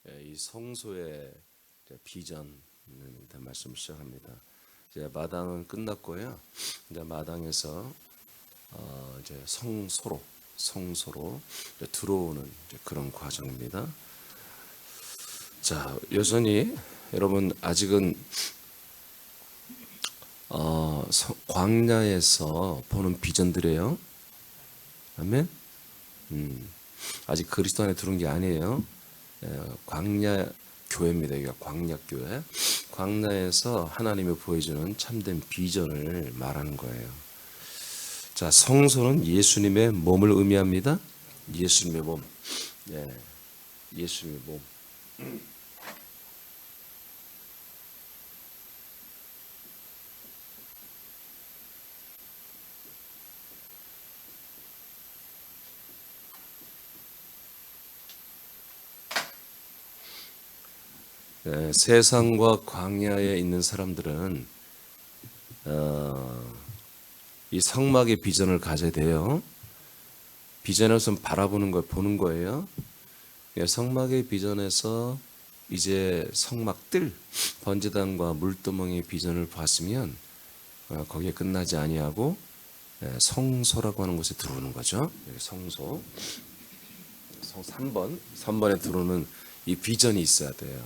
이 성소의 비전에 대한 말씀을 시작합니다. 이제 마당은 끝났고요. 이제 마당에서 이제 성소로 이제 들어오는 이제 그런 과정입니다. 자, 여전히 여러분 아직은 광야에서 보는 비전들이에요. 아멘. 아직 그리스도 안에 들어온 게 아니에요. 광야 교회입니다. 여기가 광야 교회. 광야에서 하나님이 보여주는 참된 비전을 말하는 거예요. 자, 성소는 예수님의 몸을 의미합니다. 예수님의 몸. 예수님의 몸. 세상과 광야에 있는 사람들은 이 성막의 비전을 가져야 돼요. 비전에서 바라보는 걸 보는 거예요. 성막의 비전에서 이제 성막들, 번제단과 물두멍의 비전을 봤으면 거기에 끝나지 아니하고 성소라고 하는 곳에 들어오는 거죠. 여기 성소, 3번에 들어오는 이 비전이 있어야 돼요.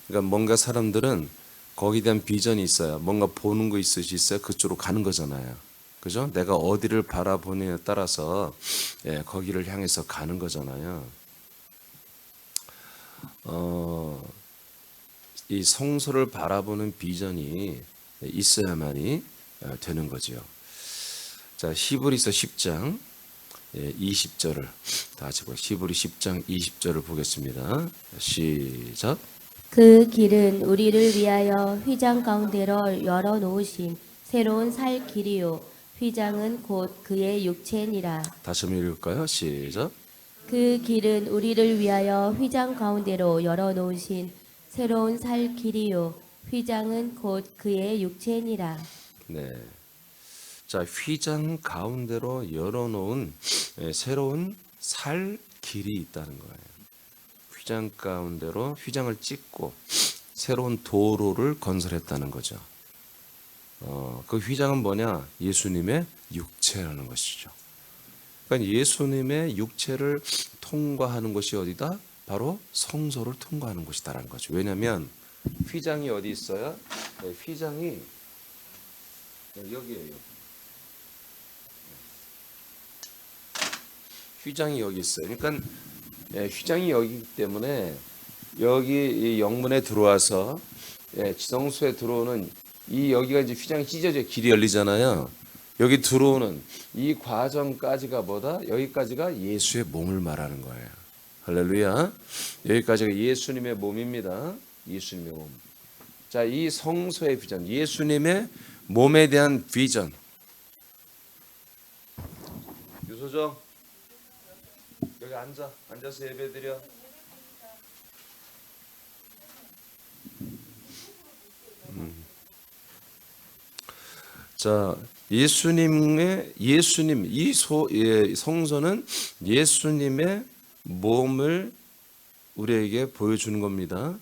그러니까 뭔가 사람들은 거기에 대한 비전이 있어야 뭔가 보는 거 있어야 그쪽으로 가는 거잖아요. 그죠? 내가 어디를 바라보느냐에 따라서 거기를 향해서 가는 거잖아요. 이 성소를 바라보는 비전이 있어야만이 되는 거죠. 자, 히브리서 10장 20절을 다 같이 보겠습니다. 히브리 10장 20절을 보겠습니다. 시작. 그 길은 우리를 위하여 휘장 가운데로 열어놓으신 새로운 살 길이요 휘장은 곧 그의 육체니라. 다시 한번 읽을까요? 시작. 그 길은 우리를 위하여 휘장 가운데로 열어놓으신 새로운 살 길이요 휘장은 곧 그의 육체니라. 네. 자, 휘장 가운데로 열어놓은 새로운 살 길이 있다는 거예요. 휘장 가운데로 휘장을 찍고 새로운 도로를 건설했다는 거죠. 그 휘장은 뭐냐? 예수님의 육체라는 것이죠. 그러니까 예수님의 육체를 통과하는 것이 어디다? 바로 성소를 통과하는 곳이다라는 거죠. 왜냐하면 휘장이 어디 있어요? 휘장이 여기에요. 휘장이 여기 있어요. 그러니까 휘장이 여기이기 때문에 여기 영문에 들어와서 지성소에 들어오는 이 여기가 이제 휘장이 찢어져 길이 열리잖아요. 여기 들어오는 이 과정까지가 뭐다? 여기까지가 예수의 몸을 말하는 거예요. 할렐루야. 여기까지가 예수님의 몸입니다. 예수님의 몸. 자, 이 성소의 비전, 예수님의 몸에 대한 비전. 유소정, 여기 앉아서 예배드려. 자, 예수님 이 성소는 예수님의 몸을 우리에게 보여주는 겁니다.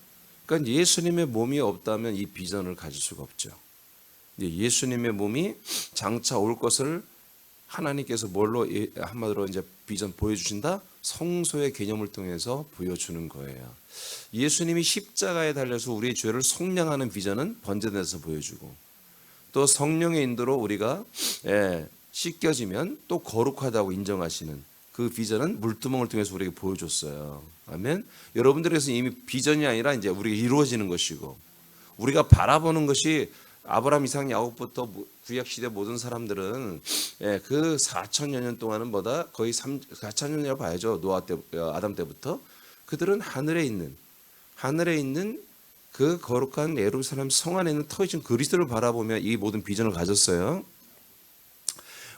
그러니까 예수님의 몸이 없다면 이 비전을 가질 수가 없죠. 예수님의 몸이 장차 올 것을 하나님께서 뭘로 한마디로 이제 비전 보여주신다? 성소의 개념을 통해서 보여주는 거예요. 예수님이 십자가에 달려서 우리의 죄를 속량하는 비전은 번제단에서 보여주고, 또 성령의 인도로 우리가 씻겨지면 또 거룩하다고 인정하시는 그 비전은 물두멍을 통해서 우리에게 보여줬어요. 아멘. 여러분들에서 이미 비전이 아니라 이제 우리가 이루어지는 것이고, 우리가 바라보는 것이 아브라함, 이삭, 야곱부터 구약 시대 모든 사람들은 그 4천여 년 동안은 뭐다? 거의 4천여 년이라고 봐야죠. 노아 때, 아담 때부터 그들은 하늘에 있는 그 거룩한 예루살렘 성 안에 있는 터이신 그리스도를 바라보며 이 모든 비전을 가졌어요.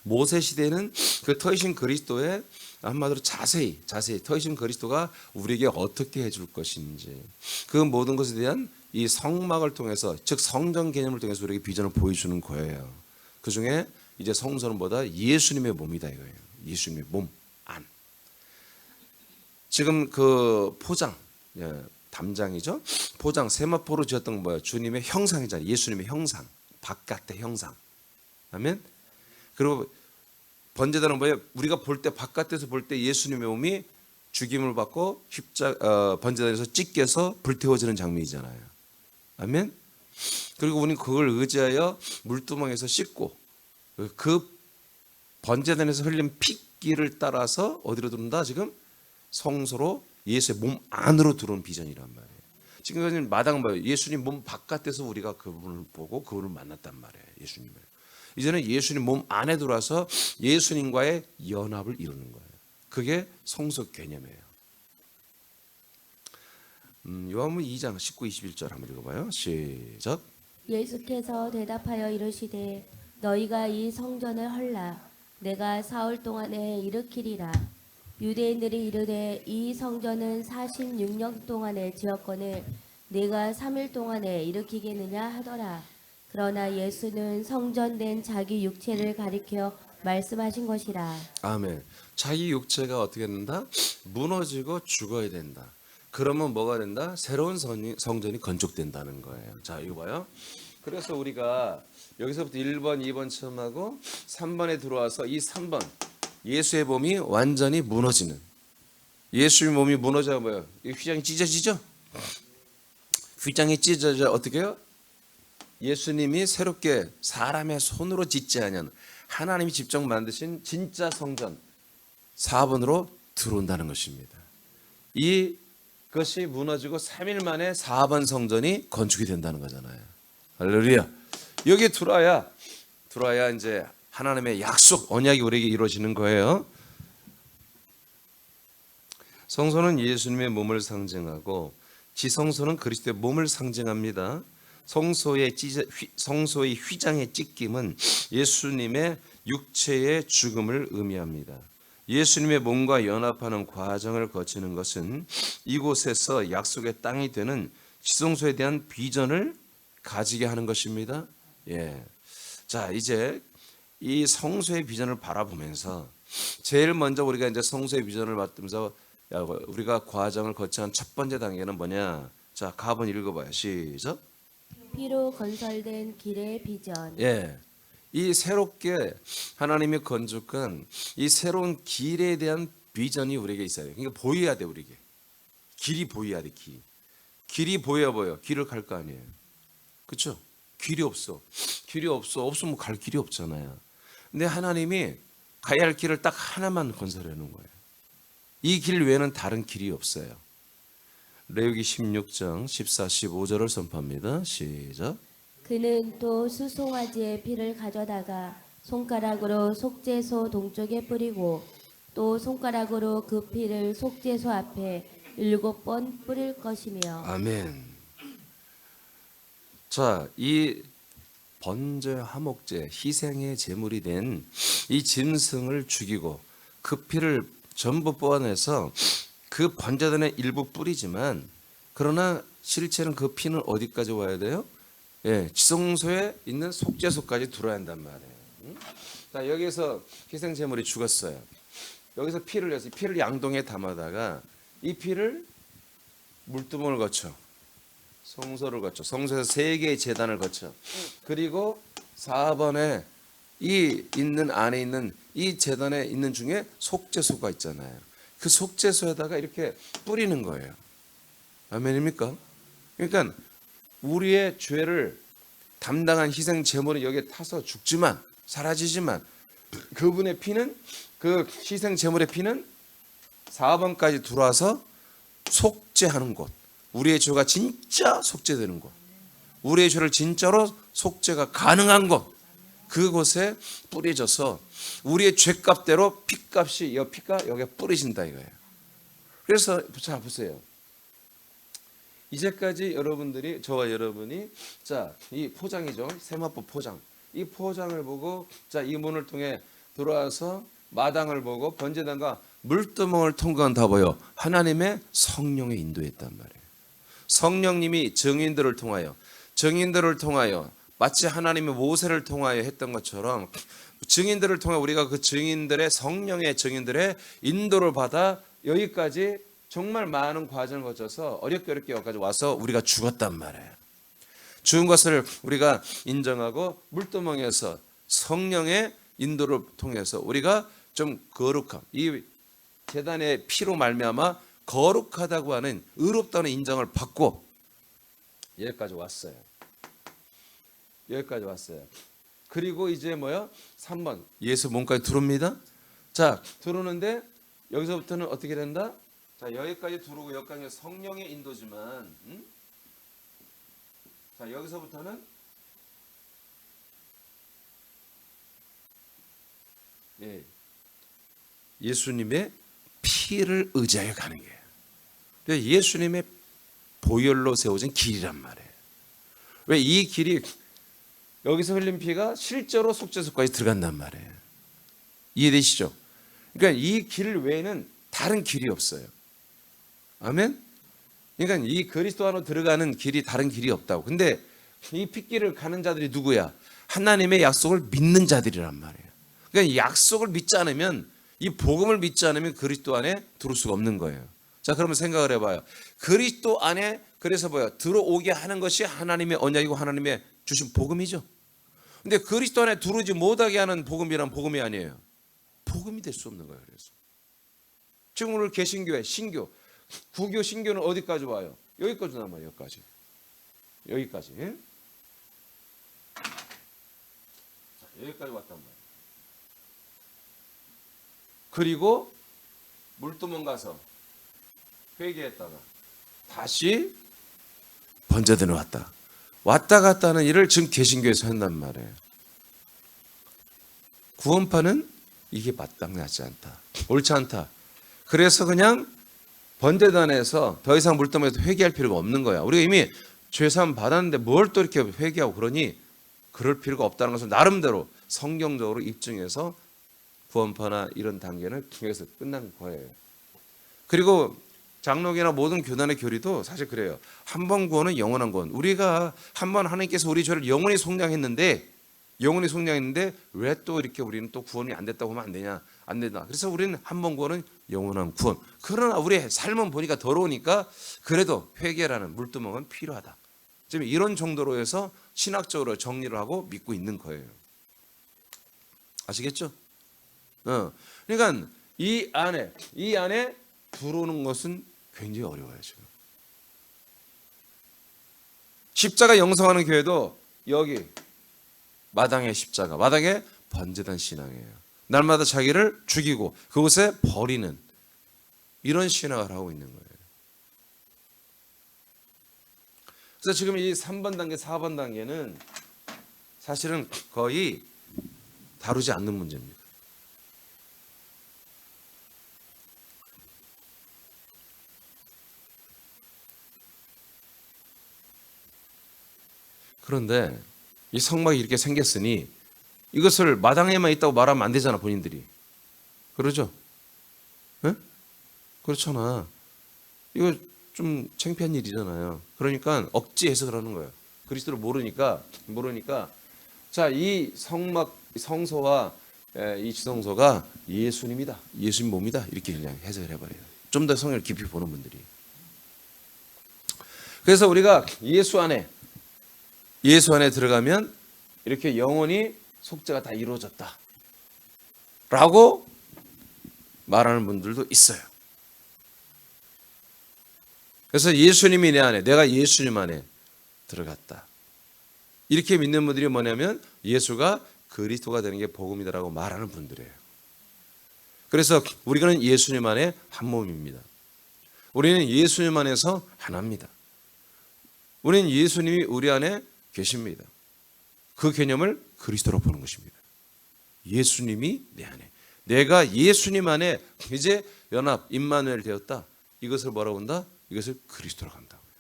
모세 시대는 그 터이신 그리스도의 한마디로 자세히 터이신 그리스도가 우리에게 어떻게 해줄 것인지 그 모든 것에 대한 이 성막을 통해서, 즉 성전 개념을 통해서 우리에게 비전을 보여주는 거예요. 그 중에 이제 성소는 뭐다? 예수님의 몸이다 이거예요. 예수님의 몸 안. 지금 그 포장, 담장이죠. 포장 세마포로 지었던 건 뭐예요? 주님의 형상이잖아요. 예수님의 형상, 바깥의 형상. 아멘. 그리고 번제단은 뭐예요? 우리가 볼 때 바깥에서 볼 때 예수님의 몸이 죽임을 받고 번제단에서 찢겨서 불태워지는 장면이잖아요. 아멘. 그리고 우리는 그걸 의지하여 물두멍에서 씻고 그 번제단에서 흘린 피기를 따라서 어디로 들어온다? 지금 성소로 예수의 몸 안으로 들어온 비전이란 말이에요. 지금까지는 마당 봐요. 예수님 몸 바깥에서 우리가 그분을 보고 그분을 만났단 말이에요. 예수님을. 이제는 예수님 몸 안에 들어와서 예수님과의 연합을 이루는 거예요. 그게 성소 개념이에요. 요한복음 2장 19, 21절 한번 읽어봐요. 시작. 예수께서 대답하여 이르시되 너희가 이 성전을 헐라 내가 사흘 동안에 일으키리라. 유대인들이 이르되 이 성전은 46년 동안에 지었거늘 네가 3일 동안에 일으키겠느냐 하더라. 그러나 예수는 성전된 자기 육체를 가리켜 말씀하신 것이라. 아멘. 자기 육체가 어떻게 된다? 무너지고 죽어야 된다. 그러면 뭐가 된다? 새로운 성전이 건축된다는 거예요. 자, 이거 봐요. 그래서 우리가 여기서부터 1번, 2번 처음 하고 3번에 들어와서 이 3번 예수의 몸이 완전히 무너지는, 예수의 몸이 무너져야 뭐예요? 이 휘장이 찢어지죠? 휘장이 찢어져 어떻게 해요? 예수님이 새롭게 사람의 손으로 짓지 아니한 하나님이 직접 만드신 진짜 성전 4번으로 들어온다는 것입니다. 이것이 무너지고 3일 만에 4번 성전이 건축이 된다는 거잖아요. 할렐루야. 여기 들어와야 이제 하나님의 약속, 언약이 우리에게 이루어지는 거예요. 성소는 예수님의 몸을 상징하고 지성소는 그리스도의 몸을 상징합니다. 성소의 휘장의 찢김은 예수님의 육체의 죽음을 의미합니다. 예수님의 몸과 연합하는 과정을 거치는 것은 이곳에서 약속의 땅이 되는 지성소에 대한 비전을 가지게 하는 것입니다. 예. 자, 이제 이 성소의 비전을 바라보면서 제일 먼저 우리가 이제 성소의 비전을 받으면서 우리가 과정을 거치는 첫 번째 단계는 뭐냐? 자, 가번 읽어봐요. 시작. 피로 건설된 길의 비전. 예. 이 새롭게 하나님이 건축한 이 새로운 길에 대한 비전이 우리에게 있어요. 그러니까 보여야 돼, 우리에게. 길이 보여야 돼, 길이 보여. 길을 갈 거 아니에요. 그렇죠? 길이 없어. 없으면 갈 길이 없잖아요. 근데 하나님이 가야 할 길을 딱 하나만 건설해 놓은 거예요. 이 길 외에는 다른 길이 없어요. 레위기 16장 14, 15절을 선포합니다. 시작. 그는 또 수송아지의 피를 가져다가 손가락으로 속죄소 동쪽에 뿌리고 또 손가락으로 그 피를 속죄소 앞에 7번 뿌릴 것이며. 아멘. 자, 이 번제 화목제 희생의 제물이 된 이 짐승을 죽이고 그 피를 전부 뽑아내서 그 번제단의 일부 뿌리지만, 그러나 실체는 그 피는 어디까지 와야 돼요? 예, 지성소에 있는 속죄소까지 들어야 한단 말이에요. 자, 여기서 희생 제물이 죽었어요. 여기서 피를 내서 피를 양동이에 담아다가 이 피를 물두멍을 거쳐 성소를 거쳐 성소에서 3개의 제단을 거쳐, 그리고 4번에 이 있는 안에 있는 이 제단에 있는 중에 속죄소가 있잖아요. 그 속죄소에다가 이렇게 뿌리는 거예요. 아멘입니까? 그러니까 우리의 죄를 담당한 희생 제물이 여기에 타서 죽지만 사라지지만 그분의 피는, 그 희생 제물의 피는 4번까지 들어와서 속죄하는 곳, 우리의 죄가 진짜 속죄되는 곳, 우리의 죄를 진짜로 속죄가 가능한 곳, 그곳에 뿌려져서 우리의 죄값대로 피값이, 이 피가 여기에 뿌려진다 이거예요. 그래서 자 보세요. 이제까지 여러분들이, 저와 여러분이 자 이 포장이죠, 세마포 포장, 이 포장을 보고 자 이 문을 통해 들어와서 마당을 보고 번제단과 물두멍을 통과한 다 보여 하나님의 성령의 인도했단 말이에요. 성령님이 증인들을 통하여 마치 하나님의 모세를 통하여 했던 것처럼 우리가 그 증인들의 성령의 증인들의 인도를 받아 여기까지 정말 많은 과정을 거쳐서 어렵게 여기까지 와서 우리가 죽었단 말이에요. 죽은 것을 우리가 인정하고 물두멍에서 성령의 인도를 통해서 우리가 좀 거룩함, 이 제단의 피로 말미암아 거룩하다고 하는 의롭다는 인정을 받고 여기까지 왔어요. 여기까지 왔어요. 그리고 이제 뭐야? 3번 예수 몸까지 들어옵니다. 자, 들어오는데 여기서부터는 어떻게 된다? 자, 여기까지 들어오고 여기까지 성령의 인도지만 자, 여기서부터는 예수님의 피를 의지하여 가는 거예요. 그래서 예수님의 보혈로 세워진 길이란 말이에요. 왜 이 길이 여기서 흘린 피가 실제로 속죄소까지 들어간단 말이에요. 이해되시죠? 그러니까 이 길 외에는 다른 길이 없어요. 아멘? 그러니까 이 그리스도 안으로 들어가는 길이 다른 길이 없다고. 근데 이 핏길을 가는 자들이 누구야? 하나님의 약속을 믿는 자들이란 말이에요. 그러니까 이 약속을 믿지 않으면, 이 복음을 믿지 않으면 그리스도 안에 들어올 수가 없는 거예요. 자, 그러면 생각을 해봐요. 그리스도 안에 그래서 뭐야? 들어오게 하는 것이 하나님의 언약이고 하나님의 주신 복음이죠. 근데 그리스도 안에 들어오지 못하게 하는 복음이란 복음이 아니에요. 복음이 될 수 없는 거예요. 그래서 지금 오늘 개신교회, 신교, 구교, 신교는 어디까지 와요? 여기까지 남아요. 여기까지. 예? 자, 여기까지 왔단 말이에요. 그리고 물두멍 가서 회개했다가 다시 번제대로 왔다 갔다 하는 일을 지금 개신교에서 한단 말이에요. 구원파는 이게 마땅하지 않다. 옳지 않다. 그래서 그냥 번제단에서 더 이상 물두멍에서 회개할 필요가 없는 거야. 우리가 이미 죄사함 받았는데 뭘 또 이렇게 회개하고 그러니 그럴 필요가 없다는 것을 나름대로 성경적으로 입증해서 구원파나 이런 단계는 여기서 끝난 거예요. 그리고 장로교나 모든 교단의 교리도 사실 그래요. 한 번 구원은 영원한 구원. 우리가 한 번 하나님께서 우리 죄를 영원히 속량했는데 왜 또 이렇게 우리는 또 구원이 안 됐다고 하면 안 되냐? 안 된다. 그래서 우리는 한 번 구원은 영원한 구원. 그러나 우리의 삶은 보니까 더러우니까 그래도 회개라는 물두멍은 필요하다. 지금 이런 정도로 해서 신학적으로 정리를 하고 믿고 있는 거예요. 아시겠죠? 그러니까 이 안에 들어오는 것은 굉장히 어려워요. 지금 십자가 영성하는 교회도 여기 마당의 십자가, 마당의 번제단 신앙이에요. 날마다 자기를 죽이고 그곳에 버리는 이런 신앙을 하고 있는 거예요. 그래서 지금 이 3번 단계, 4번 단계는 사실은 거의 다루지 않는 문제입니다. 그런데 이 성막이 이렇게 생겼으니 이것을 마당에만 있다고 말하면 안 되잖아, 본인들이. 그러죠? 네? 그렇잖아. 이거 좀 창피한 일이잖아요. 그러니까 억지해서 그러는 거예요. 그리스도를 모르니까. 자, 이 성막, 성소와 이 지성소가 예수님이다. 예수님 몸이다. 이렇게 그냥 해석을 해버려요. 좀 더 성경을 깊이 보는 분들이. 그래서 우리가 예수 안에 들어가면 이렇게 영원히 속죄가 다 이루어졌다 라고 말하는 분들도 있어요. 그래서 예수님이 내 안에, 내가 예수님 안에 들어갔다, 이렇게 믿는 분들이 뭐냐면 예수가 그리스도가 되는 게 복음이다라고 말하는 분들이에요. 그래서 우리는 예수님 안에 한 몸입니다. 우리는 예수님 안에서 하나입니다. 우리는 예수님이 우리 안에 계십니다. 그 개념을 그리스도로 보는 것입니다. 예수님이 내 안에, 내가 예수님 안에 이제 연합, 임마누엘 되었다. 이것을 뭐라고 한다? 이것을 그리스도라고 한다고요.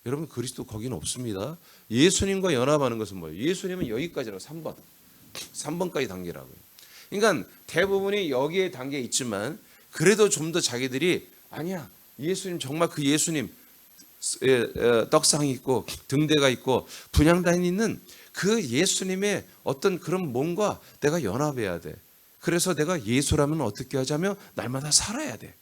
여러분, 그리스도 거기는 없습니다. 예수님과 연합하는 것은 뭐예요? 예수님은 여기까지라고, 3번까지 단계라고요. 그러니까 대부분이 여기에 단계에 있지만 그래도 좀 더 자기들이 아니야, 예수님 정말 그 예수님 떡상이 있고 등대가 있고 분향단이 있는 그 예수님의 어떤 그런 몸과 내가 연합해야 돼. 그래서 내가 예수라면 어떻게 하자며 날마다 살아야 돼.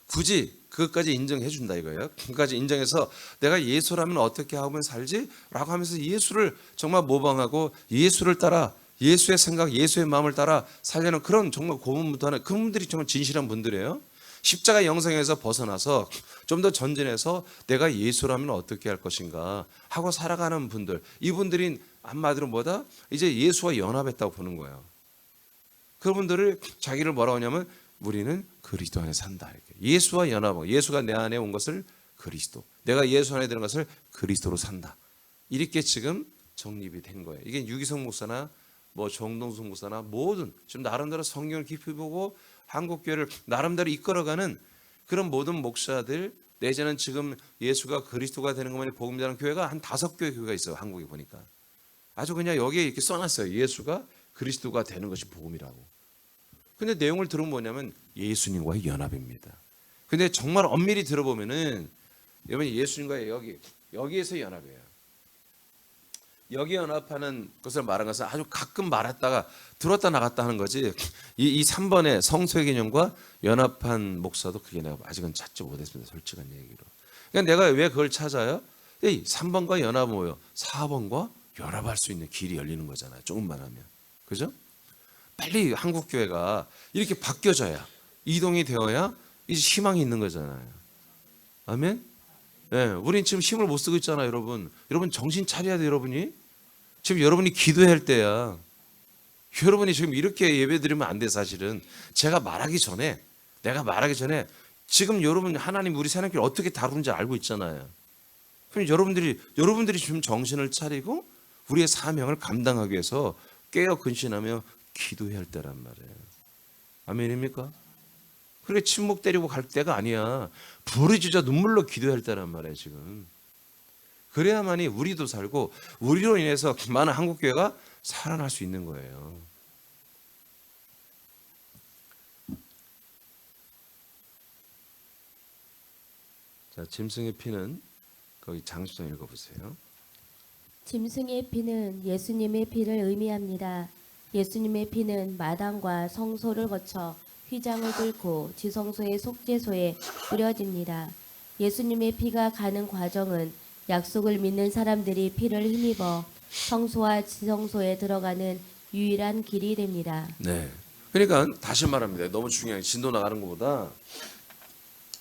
굳이 그것까지 인정해 준다 이거예요. 그것까지 인정해서 내가 예수라면 어떻게 하면 살지? 라고 하면서 예수를 정말 모방하고 예수를 따라 예수의 생각, 예수의 마음을 따라 살려는 그런 정말 고문부터하는 그분들이 정말 진실한 분들이에요. 십자가 영생에서 벗어나서 좀 더 전진해서 내가 예수라면 어떻게 할 것인가 하고 살아가는 분들, 이분들이 한마디로 뭐다? 이제 예수와 연합했다고 보는 거예요. 그분들을 자기를 뭐라고 하냐면 우리는 그리스도 안에 산다. 이렇게. 예수와 연합하고 예수가 내 안에 온 것을 그리스도, 내가 예수 안에 드는 것을 그리스도로 산다. 이렇게 지금 정립이 된 거예요. 이게 유기성 목사나 뭐 정동숙 목사나 모든 지금 나름대로 성경을 깊이 보고 한국 교회를 나름대로 이끌어가는 그런 모든 목사들, 내지는 지금 예수가 그리스도가 되는 것만이 복음 전하는 교회가 한 5교회 교회가 있어요. 한국에 보니까 아주 그냥 여기에 이렇게 써놨어요. 예수가 그리스도가 되는 것이 복음이라고. 근데 내용을 들으면 뭐냐면 예수님과의 연합입니다. 근데 정말 엄밀히 들어보면은 여러분 예수님과의 여기에서 연합이에요. 여기 연합하는 것을 말한 것은 아주 가끔 말했다가 들었다 나갔다 하는 거지. 이 3번의 성소의 개념과 연합한 목사도 그게 내가 아직은 찾지 못했습니다. 솔직한 얘기로. 그러니까 내가 왜 그걸 찾아요? 3번과 연합은 뭐예요? 4번과 연합할 수 있는 길이 열리는 거잖아요. 조금만 하면. 그죠? 빨리 한국 교회가 이렇게 바뀌어져야, 이동이 되어야 이제 희망이 있는 거잖아요. 아멘? 네, 우린 지금 힘을 못 쓰고 있잖아요, 여러분. 여러분 정신 차려야 돼, 여러분이. 지금 여러분이 기도해야 할 때야. 여러분이 지금 이렇게 예배 드리면 안 돼, 사실은. 내가 말하기 전에 지금 여러분 하나님 우리 사람끼리 어떻게 다루는지 알고 있잖아요. 그럼 여러분들이 지금 정신을 차리고 우리의 사명을 감당하기 위해서 깨어 근신하며 기도해야 할 때란 말이에요. 아멘입니까? 그렇게 침묵 때리고 갈 때가 아니야. 부르짖어 눈물로 기도해야 할 때란 말이에요, 지금. 그래야만이 우리도 살고 우리로 인해서 많은 한국교회가 살아날 수 있는 거예요. 자, 짐승의 피는 거기 장수장 읽어보세요. 짐승의 피는 예수님의 피를 의미합니다. 예수님의 피는 마당과 성소를 거쳐 휘장을 뚫고 지성소의 속죄소에 뿌려집니다. 예수님의 피가 가는 과정은 약속을 믿는 사람들이 피를 힘입어 성소와 지성소에 들어가는 유일한 길이 됩니다. 네. 그러니까 다시 말합니다. 너무 중요한 진도 나가는 것보다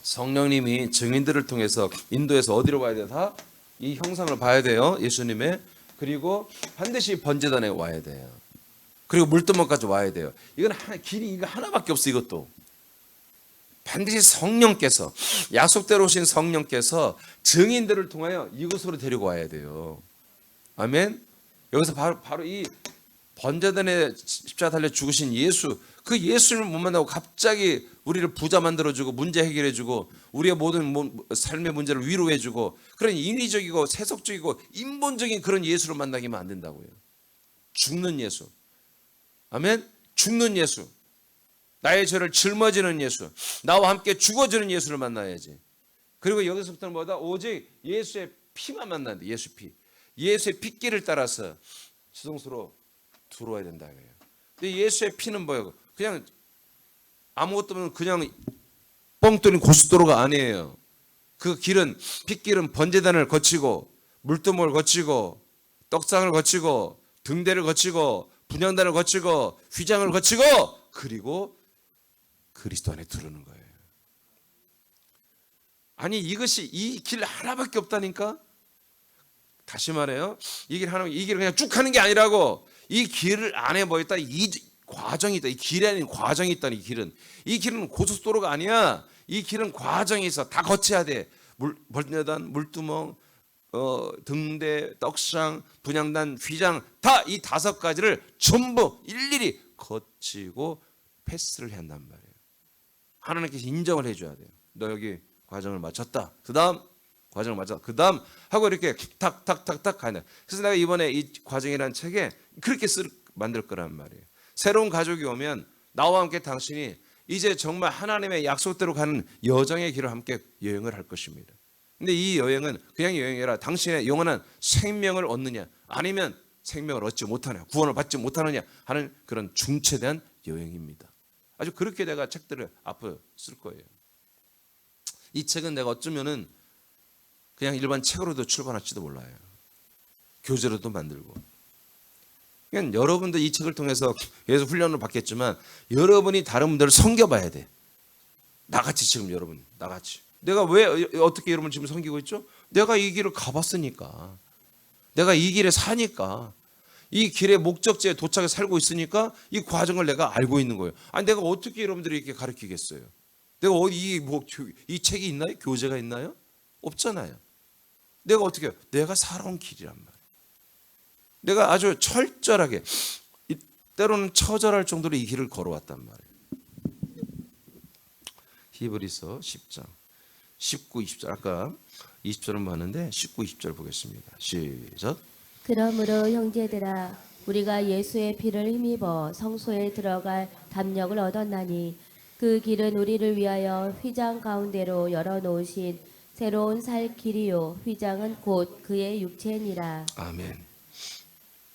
성령님이 증인들을 통해서 인도해서 어디로 가야 돼요? 다 이 형상을 봐야 돼요. 예수님의. 그리고 반드시 번제단에 와야 돼요. 그리고 물두멍까지 와야 돼요. 이건 길이 이거 하나밖에 없어. 이것도 반드시 성령께서, 약속대로 오신 성령께서 증인들을 통하여 이곳으로 데리고 와야 돼요. 아멘. 여기서 바로 이 번제단에 십자가 달려 죽으신 예수, 그 예수를 못 만나고 갑자기 우리를 부자 만들어주고 문제 해결해주고 우리의 모든 삶의 문제를 위로해주고 그런 인위적이고 세속적이고 인본적인 그런 예수를 만나기만 안 된다고요. 죽는 예수. 아멘. 죽는 예수, 나의 죄를 짊어지는 예수, 나와 함께 죽어지는 예수를 만나야지. 그리고 여기서부터는 뭐다? 오직 예수의 피만 만나는데, 예수 피, 예수의 핏길을 따라서 지성소로 들어와야 된다 이거예요. 근데 예수의 피는 뭐예요? 그냥 아무것도 없는 그냥 뻥 뚫린 고속도로가 아니에요. 그 길은, 핏길은 번제단을 거치고 물두멍을 거치고 떡상을 거치고 등대를 거치고 분향단을 거치고 휘장을 거치고 그리고 그리스도 안에 들어오는 거예요. 아니 이것이 이 길 하나밖에 없다니까. 다시 말해요. 이 길 하나, 이 길을 그냥 쭉 하는 게 아니라고. 이 길 안에 뭐 있다? 이 과정이 있다. 이 길에 아닌 과정이 있다. 이 길은 고속도로가 아니야. 이 길은 과정이 있어. 다 거쳐야 돼. 번제단, 물두멍, 등대, 떡상, 분향단, 휘장 다 이 5가지를 전부 일일이 거치고 패스를 해야 한단 말이에요. 하나님께서 인정을 해줘야 돼요. 너 여기 과정을 마쳤다. 그 다음 과정을 마쳤다. 그 다음 하고 이렇게 탁탁탁탁 가야 돼. 그래서 내가 이번에 이 과정이라는 책에 그렇게 만들 거란 말이에요. 새로운 가족이 오면 나와 함께 당신이 이제 정말 하나님의 약속대로 가는 여정의 길을 함께 여행을 할 것입니다. 근데 이 여행은 그냥 여행이 아니라 당신의 영원한 생명을 얻느냐 아니면 생명을 얻지 못하느냐, 구원을 받지 못하느냐 하는 그런 중체대한 여행입니다. 아주 그렇게 내가 책들을 앞으로 쓸 거예요. 이 책은 내가 어쩌면은 그냥 일반 책으로도 출판할지도 몰라요. 교재로도 만들고. 그러니까 여러분도 이 책을 통해서 계속 훈련을 받겠지만 여러분이 다른 분들을 섬겨봐야 돼. 나같이 지금 여러분, 나같이. 내가 왜 어떻게 여러분 지금 섬기고 있죠? 내가 이 길을 가봤으니까. 내가 이 길에 사니까. 이 길의 목적지에 도착해 살고 있으니까 이 과정을 내가 알고 있는 거예요. 아니 내가 어떻게 여러분들이 이렇게 가르치겠어요? 내가 어디 이 책이 있나요? 교재가 있나요? 없잖아요. 내가 어떻게 해요? 내가 살아온 길이란 말이에요. 내가 아주 철저하게 때로는 처절할 정도로 이 길을 걸어왔단 말이에요. 히브리서 10장 19, 20절 아까 20절은 봤는데 19, 20절 보겠습니다. 시작. 그러므로 형제들아 우리가 예수의 피를 힘입어 성소에 들어갈 담력을 얻었나니 그 길은 우리를 위하여 휘장 가운데로 열어놓으신 새로운 살 길이요 휘장은 곧 그의 육체니라. 아멘.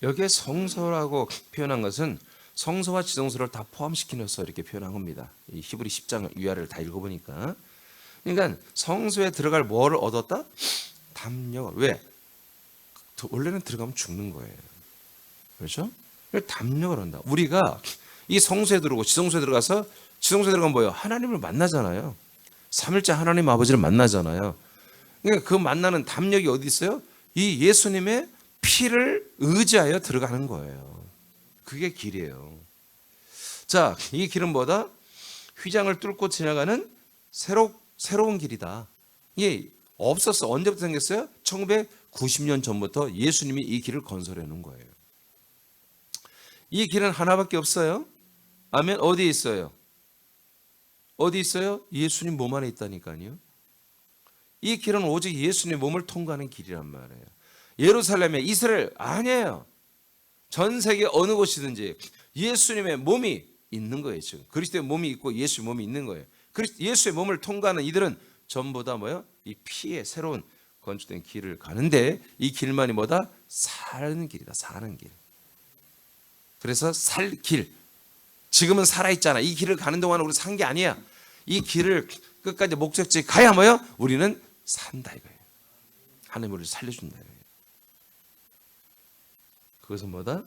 여기에 성소라고 표현한 것은 성소와 지성소를 다 포함시키면서 이렇게 표현한 겁니다. 이 히브리 10장 위아래를 다 읽어보니까. 그러니까 성소에 들어갈 뭐를 얻었다? 담력을. 왜? 원래는 들어가면 죽는 거예요. 그렇죠? 담력을 얻는다. 우리가 이 성소에 들어오고 지성소에 들어가서 지성소에 들어가면 뭐예요? 하나님을 만나잖아요. 삼일째 하나님 아버지를 만나잖아요. 그러니까 그 만나는 담력이 어디 있어요? 이 예수님의 피를 의지하여 들어가는 거예요. 그게 길이에요. 자, 이 길은 뭐다? 휘장을 뚫고 지나가는 새로운 길이다. 이게 없었어. 언제부터 생겼어요? 1990년 전부터 예수님이 이 길을 건설해 놓은 거예요. 이 길은 하나밖에 없어요. 아멘. 어디에 있어요? 어디 있어요? 예수님 몸 안에 있다니까요. 이 길은 오직 예수님의 몸을 통과하는 길이란 말이에요. 예루살렘에 이스라엘 아니에요. 전 세계 어느 곳이든지 예수님의 몸이 있는 거예요. 지금 그리스도의 몸이 있고 예수의 몸이 있는 거예요. 예수의 몸을 통과하는 이들은 전부 다 뭐요? 이 피의 새로운 건축된 길을 가는데 이 길만이 뭐다? 사는 길이다. 사는 길. 그래서 살 길. 지금은 살아있잖아. 이 길을 가는 동안은 우리 산 게 아니야. 이 길을 끝까지 목적지에 가야 뭐요? 우리는 산다 이거예요. 하나님 우리를 살려준다 이거예요. 그것은 뭐다?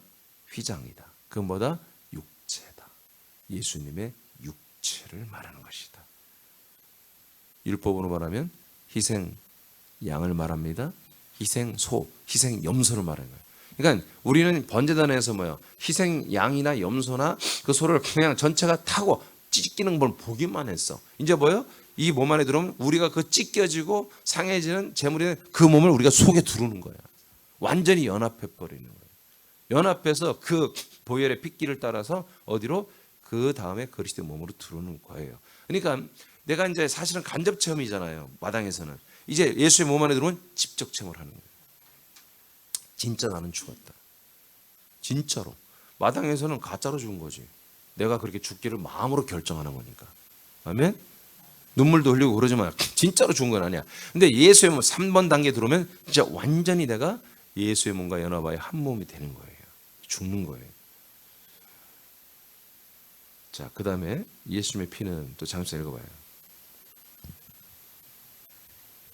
휘장이다. 그건 뭐다? 육체다. 예수님의 육체를 말하는 것이다. 율법으로 말하면 희생 양을 말합니다. 희생 소, 희생 염소를 말하는 거예요. 그러니까 우리는 번제단에서 뭐요? 희생 양이나 염소나 그 소를 그냥 전체가 타고 찢기는 걸 보기만 했어. 이제 뭐요? 이 몸 안에 들어오면 우리가 그 찢겨지고 상해지는 재물이 그 몸을 우리가 속에 두르는 거야. 완전히 연합해 버리는 거예요. 연합해서 그 보혈의 핏길을 따라서 어디로? 그 다음에 그리스도의 몸으로 들어오는 거예요. 그러니까 내가 이제 사실은 간접 체험이잖아요. 마당에서는. 이제 예수의 몸 안에 들어오면 직접 체험을 하는 거예요. 진짜 나는 죽었다. 진짜로. 마당에서는 가짜로 죽은 거지. 내가 그렇게 죽기를 마음으로 결정하는 거니까. 아멘? 눈물도 흘리고 그러지만 진짜로 죽은 건 아니야. 근데 예수의 몸 3번 단계 들어오면 진짜 완전히 내가 예수의 몸과 연합하여 한 몸이 되는 거예요. 죽는 거예요. 자, 그 다음에 예수님의 피는 또 잠시 읽어봐요.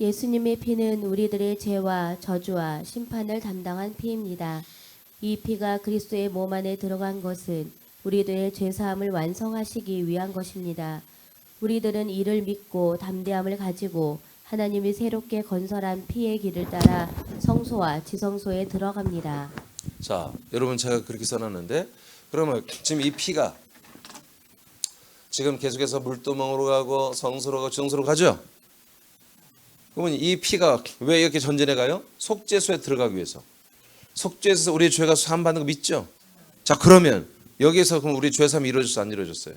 예수님의 피는 우리들의 죄와 저주와 심판을 담당한 피입니다. 이 피가 그리스도의 몸 안에 들어간 것은 우리들의 죄사함을 완성하시기 위한 것입니다. 우리들은 이를 믿고 담대함을 가지고 하나님이 새롭게 건설한 피의 길을 따라 성소와 지성소에 들어갑니다. 자, 여러분 제가 그렇게 써놨는데 그러면 지금 이 피가 지금 계속해서 물두멍으로 가고 성소로 가고 지성소로 가죠? 그러면 이 피가 왜 이렇게 전진해 가요? 속죄소에 들어가기 위해서. 속죄소에서 우리의 죄가 사함받는 거 믿죠? 자, 그러면 여기에서 그럼 우리 죄 사함이 이루어졌어 안 이루어졌어요?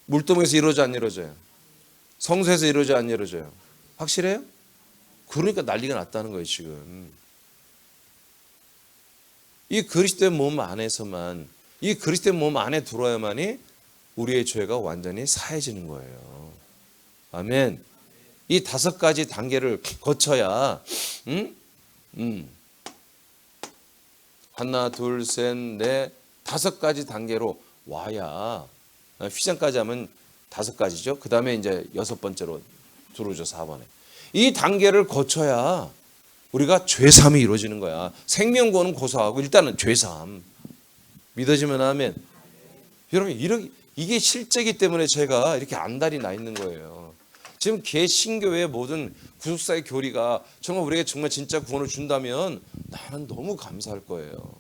물두멍에서 이루어져 안 이루어져요? 성소에서 이루어져 안 이루어져요? 확실해요? 그러니까 난리가 났다는 거예요 지금. 이 그리스도의 몸 안에서만 이 그리스도의 몸 안에 들어야만이 우리의 죄가 완전히 사해지는 거예요. 아멘. 이 5가지 단계를 거쳐야 하나 둘 셋 넷 5가지 단계로 와야 휘장까지 하면 5가지죠. 그 다음에 이제 6번째로 들어오죠. 4번에. 이 단계를 거쳐야 우리가 죄사함이 이루어지는 거야. 생명구원은 고사하고 일단은 죄사함. 믿어지면 아멘. 여러분 이게 실제이기 때문에 제가 이렇게 안달이 나 있는 거예요. 지금 개신교의 모든 구속사의 교리가 정말 우리에게 정말 진짜 구원을 준다면 나는 너무 감사할 거예요.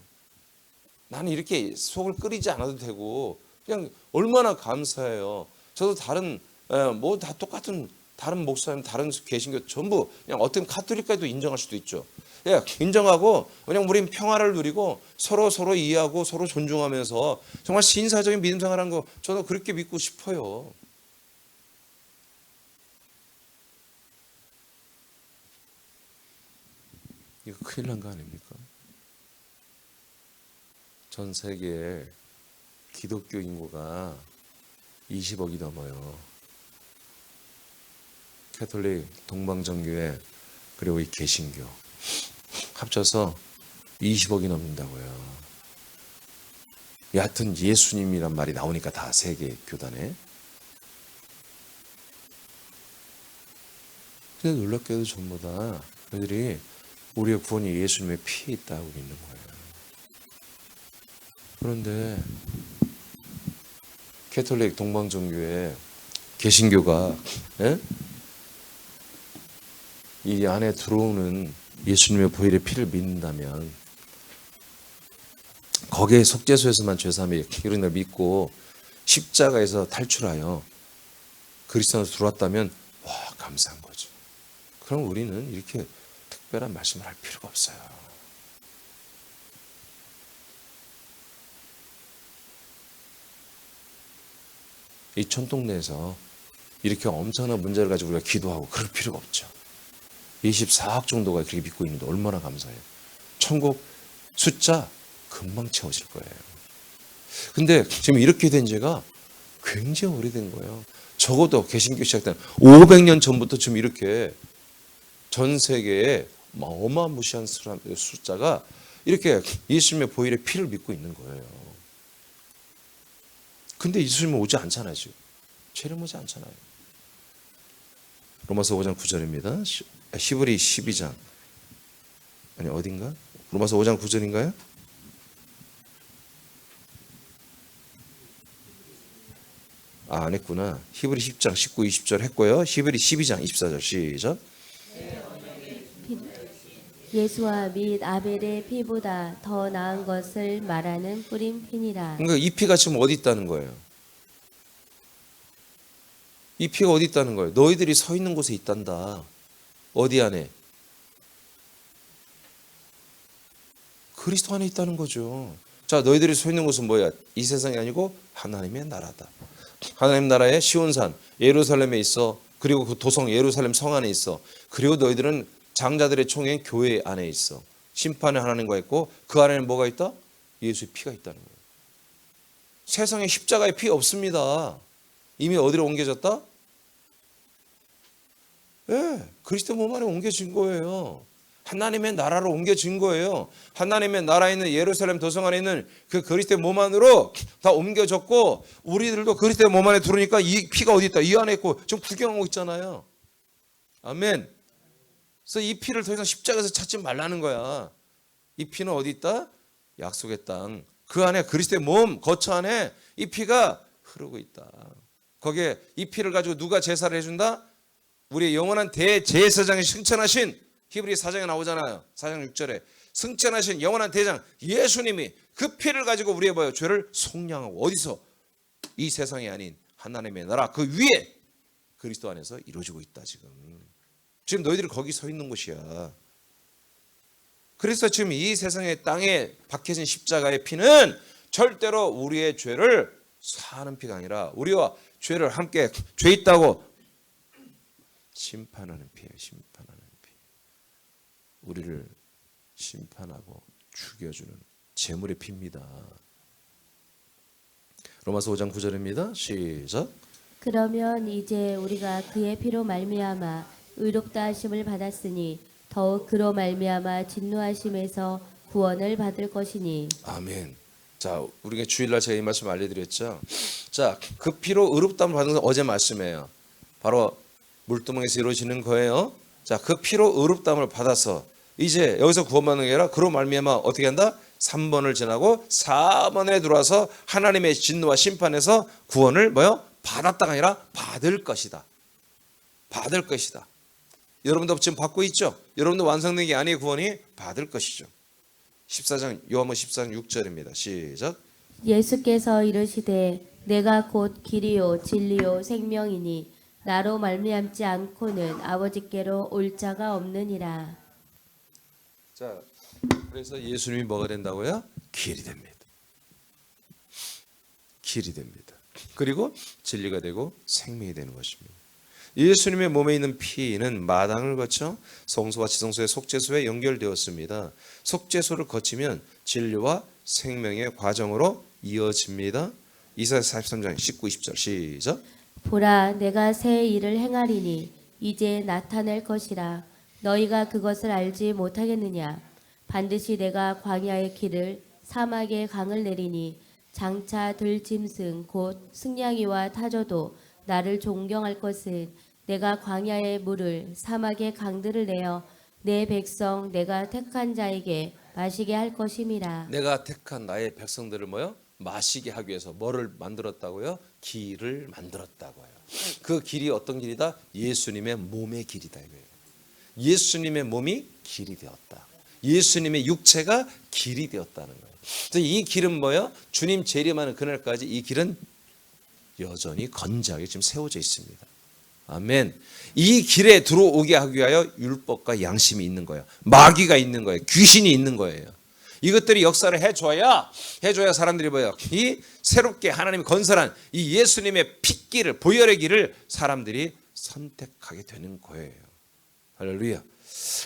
나는 이렇게 속을 끓이지 않아도 되고 그냥 얼마나 감사해요. 저도 다른 뭐 다 똑같은 다른 목사님, 다른 개신교 전부 그냥 어떤 카톨릭까지도 인정할 수도 있죠. 예, 인정하고 그냥 우린 평화를 누리고 서로 이해하고 서로 존중하면서 정말 신사적인 믿음 생활하는 거 저도 그렇게 믿고 싶어요. 이거 큰일 난 거 아닙니까? 전 세계에 기독교 인구가 20억이 넘어요. 캐톨릭, 동방정교회 그리고 이 개신교 합쳐서 20억이 넘는다고요. 여하튼 예수님이란 말이 나오니까 다 세계 교단에. 근데 놀랍게도 전부 다 그들이 우리의 구원이 예수님의 피에 있다고 믿는 거예요. 그런데 캐톨릭, 동방정교회, 개신교가 이 안에 들어오는 예수님의 보혈의 피를 믿는다면 거기에 속죄소에서만 죄사함이 이런 걸 믿고 십자가에서 탈출하여 그리스도로 들어왔다면 와 감사한 거죠. 그럼 우리는 이렇게 특별한 말씀을 할 필요가 없어요. 이 촌동네에서 이렇게 엄청난 문제를 가지고 우리가 기도하고 그럴 필요가 없죠. 24억 정도가 그렇게 믿고 있는데 얼마나 감사해요. 천국 숫자 금방 채워질 거예요. 근데 지금 이렇게 된 지가 굉장히 오래된 거예요. 적어도 개신교 시작된 500년 전부터 지금 이렇게 전 세계에 어마무시한 숫자가 이렇게 예수님의 보혈의 피를 믿고 있는 거예요. 근데 예수님은 오지 않잖아요. 지금 죄를 오지 않잖아요. 로마서 5장 9절입니다. 히브리 12장 아니 어딘가? 로마서 5장 9절인가요? 안 했구나. 히브리 10장 19, 20절 했고요. 히브리 12장 24절 시작. 예수와 및 아벨의 피보다 더 나은 것을 말하는 뿌린 피니라. 그러니까 이 피가 지금 어디 있다는 거예요? 이 피가 어디 있다는 거예요? 너희들이 서 있는 곳에 있단다. 어디 안에? 그리스도 안에 있다는 거죠. 자, 너희들이 서 있는 곳은 뭐야? 이 세상이 아니고 하나님의 나라다. 하나님 나라의 시온산 예루살렘에 있어. 그리고 그 도성 예루살렘 성 안에 있어. 그리고 너희들은 장자들의 총회 교회 안에 있어. 심판의 하나님과 있고 그 안에는 뭐가 있다? 예수의 피가 있다는 거예요. 세상에 십자가에 피 없습니다. 이미 어디로 옮겨졌다? 예, 그리스도 몸 안에 옮겨진 거예요. 하나님의 나라로 옮겨진 거예요. 하나님의 나라에 있는 예루살렘 도성 안에 있는 그 그리스도의 몸 안으로 다 옮겨졌고 우리들도 그리스도의 몸 안에 들어오니까 이 피가 어디 있다? 이 안에 있고 지금 구경하고 있잖아요. 아멘. 그래서 이 피를 더 이상 십자가에서 찾지 말라는 거야. 이 피는 어디 있다? 약속의 땅. 그 안에 그리스도의 몸 거처 안에 이 피가 흐르고 있다. 거기에 이 피를 가지고 누가 제사를 해준다? 우리의 영원한 대제사장이 승천하신 히브리 4장에 나오잖아요. 4장 6절에 승천하신 영원한 대장 예수님이 그 피를 가지고 우리의 뭐예요? 죄를 속량하고 어디서? 이 세상이 아닌 하나님의 나라 그 위에 그리스도 안에서 이루어지고 있다. 지금 너희들이 거기 서 있는 곳이야. 그래서 지금 이 세상의 땅에 박혀진 십자가의 피는 절대로 우리의 죄를 사하는 피가 아니라 우리와 죄를 함께 죄 있다고 심판하는 피예요. 심판하는 피. 우리를 심판하고 죽여주는 제물의 피입니다. 로마서 5장 9절입니다. 시작. 그러면 이제 우리가 그의 피로 말미암아 의롭다 하심을 받았으니 더욱 그로 말미암아 진노하심에서 구원을 받을 것이니. 아멘. 자, 우리가 주일날 제가 이 말씀 알려드렸죠. 자, 그 피로 의롭다함을 받은 것은 어제 말씀이에요. 바로 물두멍에서 이루어지는 거예요. 자, 그 피로 의롭다함을 받아서 이제 여기서 구원받는 게 아니라 그로 말미암아 어떻게 한다? 3번을 지나고 4번에 들어와서 하나님의 진노와 심판에서 구원을 받았다가 아니라 받을 것이다. 받을 것이다. 여러분도 지금 받고 있죠? 여러분도 완성된 게 아니에요. 구원이 받을 것이죠. 14장 요한복음 14장 6절입니다. 시작. 예수께서 이르시되 내가 곧 길이요 진리요 생명이니 나로 말미암지 않고는 아버지께로 올 자가 없느니라. 자, 그래서 예수님이 뭐가 된다고요? 길이 됩니다. 길이 됩니다. 그리고 진리가 되고 생명이 되는 것입니다. 예수님의 몸에 있는 피는 마당을 거쳐 성소와 지성소의 속죄소에 연결되었습니다. 속죄소를 거치면 진리와 생명의 과정으로 이어집니다. 이사야 43장 19, 20절 시작. 보라 내가 새 일을 행하리니 이제 나타낼 것이라 너희가 그것을 알지 못하겠느냐. 반드시 내가 광야의 길을 사막의 강을 내리니 장차 들짐승 곧 승냥이와 타조도 나를 존경할 것은 내가 광야의 물을 사막의 강들을 내어 내 백성 내가 택한 자에게 마시게 할 것임이라. 내가 택한 나의 백성들을 마시게 하기 위해서 뭐를 만들었다고요? 길을 만들었다고요. 그 길이 어떤 길이다? 예수님의 몸의 길이다 이거예요. 예수님의 몸이 길이 되었다. 예수님의 육체가 길이 되었다는 거예요. 그래서 이 길은 주님 재림하는 그날까지 이 길은 여전히 건재하게 지금 세워져 있습니다. 아멘. 이 길에 들어오게 하기 위하여 율법과 양심이 있는 거예요. 마귀가 있는 거예요. 귀신이 있는 거예요. 이것들이 역사를 해줘야 사람들이 이 새롭게 하나님이 건설한 이 예수님의 핏길을, 보혈의 길을 사람들이 선택하게 되는 거예요. 할렐루야.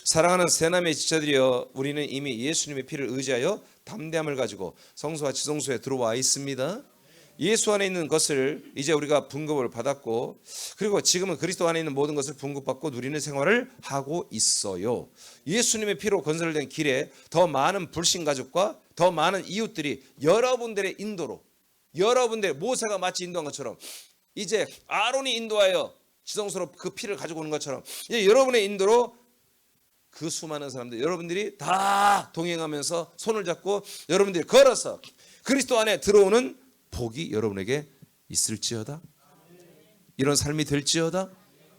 사랑하는 새남의 지체들이여, 우리는 이미 예수님의 피를 의지하여 담대함을 가지고 성소와 지성소에 들어와 있습니다. 예수 안에 있는 것을 이제 우리가 분급을 받았고, 그리고 지금은 그리스도 안에 있는 모든 것을 분급받고 누리는 생활을 하고 있어요. 예수님의 피로 건설된 길에 더 많은 불신 가족과 더 많은 이웃들이 여러분들의 인도로, 여러분들 모세가 마치 인도한 것처럼, 이제 아론이 인도하여 지성소로 그 피를 가지고 오는 것처럼 이제 여러분의 인도로 그 수많은 사람들, 여러분들이 다 동행하면서 손을 잡고 여러분들이 걸어서 그리스도 안에 들어오는 복이 여러분에게 있을지어다. 이런 삶이 될지어다.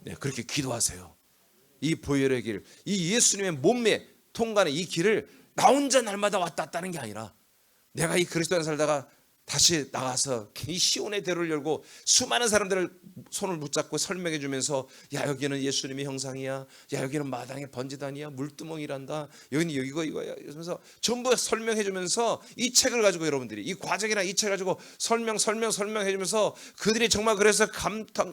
네, 그렇게 기도하세요. 이 보혈의 길, 이 예수님의 몸에 통과하는 이 길을 나 혼자 날마다 왔다 갔다 하는 게 아니라 내가 이 그리스도 안에 살다가 다시 나가서 이 시온의 대로를 열고 수많은 사람들을 손을 붙잡고 설명해 주면서, 야 여기는 예수님의 형상이야, 야 여기는 마당의 번제단이야, 물두멍이란다, 여기는 여기고 이거야, 이러면서 전부 설명해 주면서 이 책을 가지고 여러분들이 이 과정이나 이 책을 가지고 설명해 주면서 그들이 정말 그래서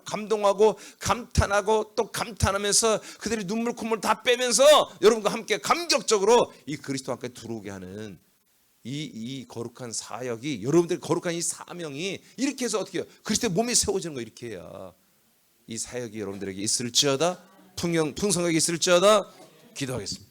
감동하고 감탄하고 또 감탄하면서 그들이 눈물 콧물 다 빼면서 여러분과 함께 감격적으로 이 그리스도 함께 들어오게 하는 이 거룩한 사역이, 여러분들의 거룩한 이 사명이 이렇게 해서 어떻게 해요? 그리스도의 몸이 세워지는 거, 이렇게 해야 이 사역이 여러분들에게 있을지어다, 풍성하게 있을지어다. 기도하겠습니다.